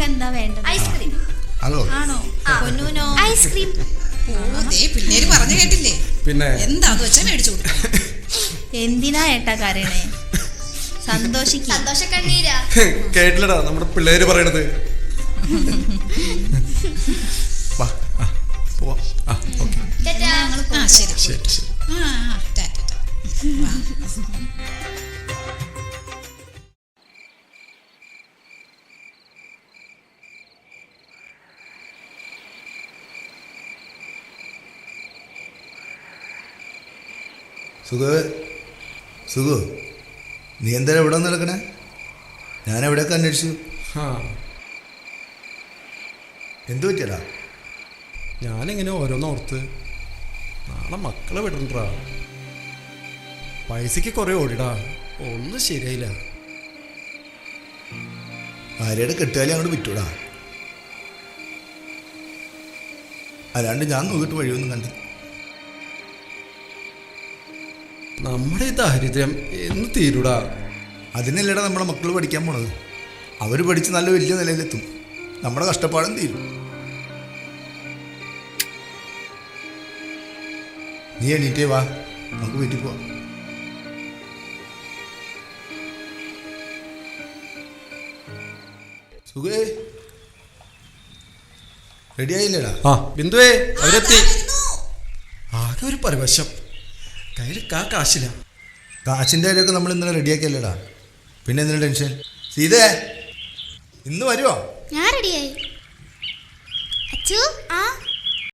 എന്താ വേണ്ടത്? ഐസ്ക്രീം ആണോ? പൊന്നൂനോ? ഐസ്ക്രീം. പിള്ളേര് പറഞ്ഞു കേട്ടില്ലേ? പിന്നെ എന്താന്ന് വെച്ചാ മേടിച്ചു കൊടുക്കും. എന്തിനാ ഏട്ടാ കരയണേ? സന്തോഷക്കണ്ണീരാ. കേട്ടില്ലടാ നമ്മുടെ പിള്ളേര് പറയണത്. സുഖു, നീ എന്താ എവിടെ നടക്കണേ? ഞാൻ എവിടെയൊക്കെ അന്വേഷിച്ചു. എന്തു പറ്റിയടാ? ഞാനിങ്ങനെ ഓരോന്നോർത്ത് നാളെ മക്കളെ വിടണ്ടാ. പൈസക്ക് കുറെ ഓടിടാ, ഒന്നും ശരിയായില്ല. ഭാര്യയുടെ കെട്ടുകാലി അങ്ങോട്ട് വിറ്റൂടാ. അല്ലാണ്ട് ഞാൻ നോക്കിയിട്ട് വഴിയൊന്നും കണ്ടു. നമ്മുടെ ഈ ദാരിദ്ര്യം എന്ന് തീരൂടാ. അതിനല്ലേടാ നമ്മുടെ മക്കൾ പഠിക്കാൻ പോണത്. അവർ പഠിച്ച് നല്ല വലിയ നിലയിലെത്തും. നമ്മുടെ കഷ്ടപ്പാടും തീരും. നീ എണീറ്റേ വാ, നമുക്ക് വീട്ടിൽ പോവാം. സുഖേ, റെഡി ആയില്ലേടാ? ബിന്ദുവേ, അവരെത്തി. ആകെ ഒരു പരവശം, കയ്യിൽ കാശില്ല. കാശിൻ്റെ കാര്യമൊക്കെ നമ്മൾ ഇന്നലെ റെഡിയാക്കിയല്ലേടാ, പിന്നെ എന്തിനാ ടെൻഷൻ? സീതേ, ഇന്ന് വരുമോ? ഞാൻ റെഡിയായി. അച്ചു,